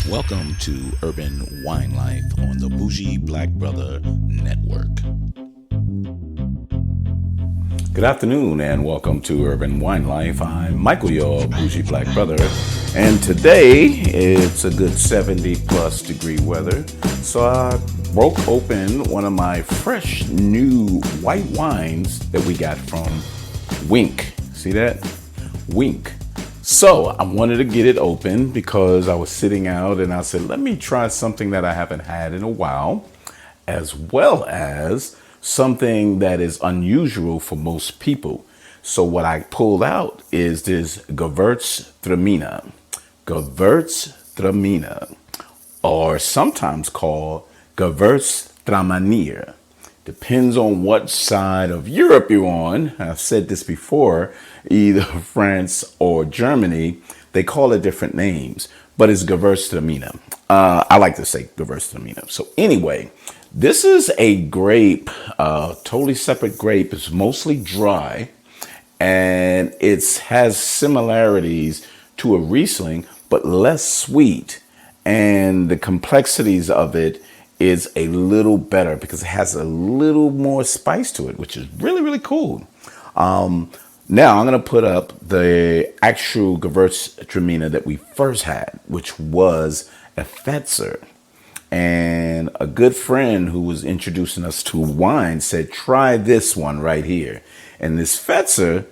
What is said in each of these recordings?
Welcome to Urban Wine Life on the Bougie Black Brother Network. Good afternoon and welcome to Urban Wine Life. I'm Michael, your Bougie Black Brother, and today it's a good 70 plus degree weather. So I broke open one of my fresh new white wines that we got from Wink. See that? Wink. So I wanted to get it open because I was sitting out and I said, let me try something that I haven't had in a while, as well as something that is unusual for most people. So what I pulled out is this Gewurztraminer. Gewurztraminer, or sometimes called Gewurztraminer. Depends on what side of Europe you're on. I've said this before, either France or Germany, they call it different names, but it's Gewurztraminer. I like to say Gewurztraminer. So anyway, this is a grape, totally separate grape. It's mostly dry, and it has similarities to a Riesling, but less sweet. And the complexities of it is a little better because it has a little more spice to it, which is really, really cool. Now I'm going to put up the actual Gewurztraminer that we first had, which was a Fetzer. And a good friend who was introducing us to wine said, try this one right here. And this Fetzer,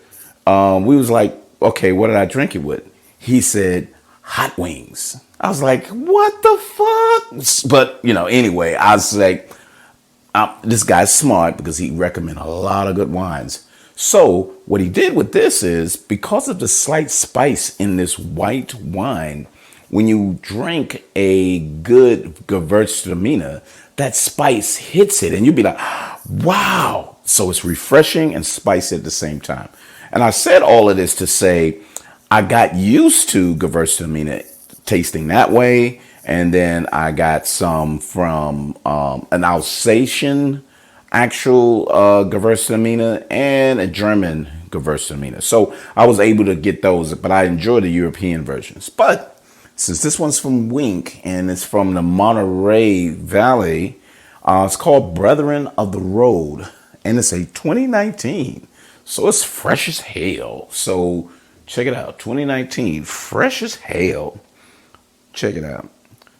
we was like, okay, what did I drink it with? He said, hot wings. I was like, what the fuck? But, anyway, I was like, this guy's smart because he recommended a lot of good wines. So what he did with this is, because of the slight spice in this white wine, when you drink a good Gewurztraminer, that spice hits it and you'd be like, wow. So it's refreshing and spicy at the same time. And I said all of this to say, I got used to Gewurztraminer tasting that way. And then I got some from an Alsatian actual Gewurztraminer and a German Gewurztraminer. So I was able to get those, but I enjoy the European versions. But since this one's from Wink and it's from the Monterey Valley, it's called Brethren of the Road, and it's a 2019. So it's fresh as hell. So check it out, 2019, fresh as hell. Check it out.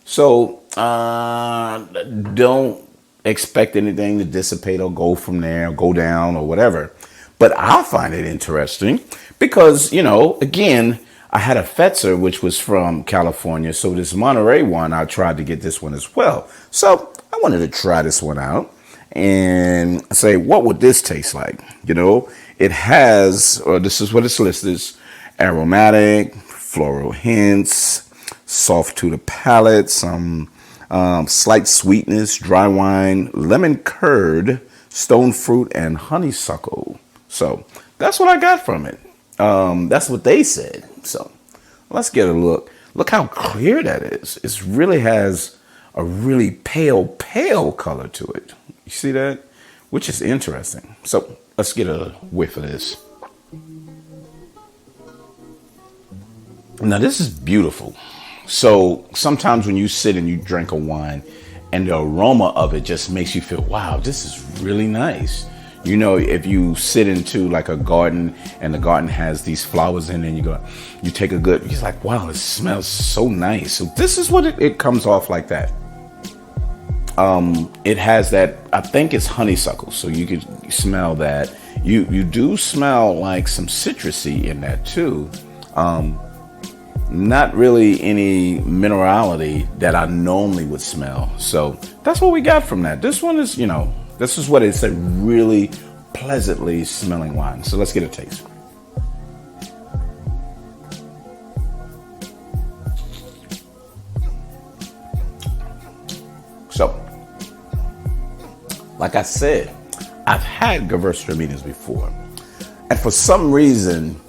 So don't expect anything to dissipate or go from there, or go down or whatever. But I find it interesting because, again, I had a Fetzer, which was from California. So this Monterey one, I tried to get this one as well. So I wanted to try this one out and say, what would this taste like? It has, or this is what it's listed, aromatic, floral hints, soft to the palate, some slight sweetness, dry wine, lemon curd, stone fruit, and honeysuckle. So that's what I got from it. That's what they said. So let's get a look. Look how clear that is. It really has a really pale color to it. You see that? Which is interesting. So let's get a whiff of this. Now this is beautiful. So sometimes when you sit and you drink a wine and the aroma of it just makes you feel, wow, this is really nice. If you sit into like a garden and the garden has these flowers in it and you take a good, you're like, wow, it smells so nice. So this is what it comes off like that. It has that, I think it's honeysuckle. So you can smell that. You do smell like some citrusy in that too. Not really any minerality that I normally would smell. So that's what we got from that. This one is, this is what it's a really pleasantly smelling wine. So let's get a taste. So, like I said, I've had Gewurztraminers before. And for some reason,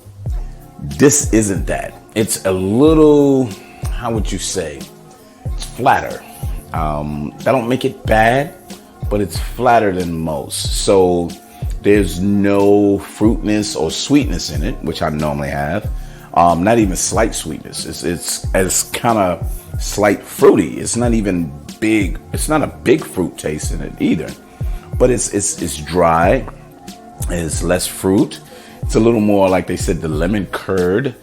this isn't that. It's a little, how would you say? It's flatter. That don't make it bad, but it's flatter than most. So There's no fruitness or sweetness in it, which I normally have. Not even slight sweetness. It's kind of slight fruity. It's not even big. It's not a big fruit taste in it either. But it's dry. It's less fruit. It's a little more, like they said, the lemon curd.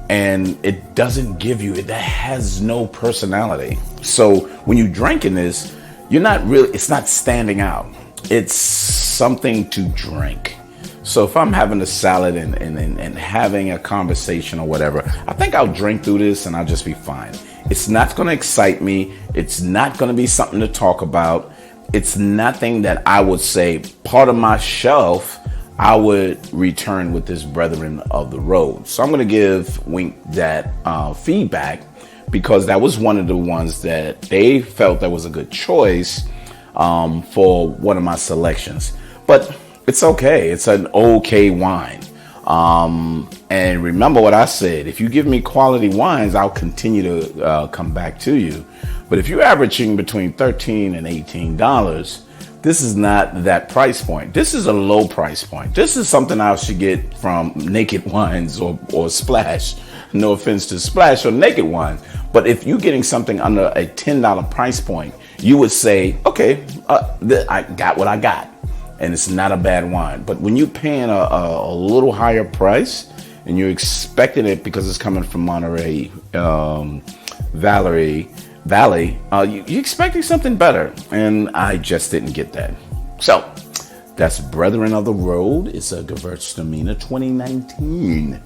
And it doesn't give you, it has no personality. So when you're drinking this, it's not standing out. It's something to drink. So if I'm having a salad and having a conversation or whatever, I think I'll drink through this and I'll just be fine. It's not going to excite me. It's not going to be something to talk about. It's nothing that I would say part of my shelf I would return with this brethren of the road. So I'm going to give Wink that feedback, because that was one of the ones that they felt that was a good choice for one of my selections. But it's okay. It's an okay wine. And remember what I said, if you give me quality wines, I'll continue to come back to you. But if you're averaging between $13 and $18, this is not that price point. This is a low price point. This is something I should get from Naked Wines or Splash. No offense to Splash or Naked Wines. But if you're getting something under a $10 price point, you would say, okay, I got what I got. And it's not a bad wine. But when you're paying a little higher price and you're expecting it because it's coming from Monterey, Valley, you're expecting something better, and I just didn't get that. So that's Brethren of the Road. It's a Gewurztraminer 2019.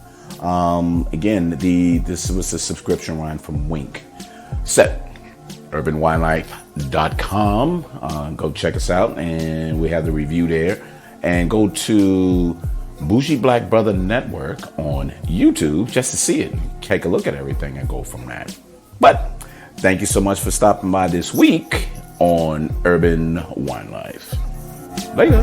Again, this was a subscription wine from Wink. So urbanwinelife.com. Go check us out, and we have the review there. And go to Bougie Black Brother Network on YouTube just to see it. Take a look at everything and go from that. But thank you so much for stopping by this week on Urban Wine Life. Later.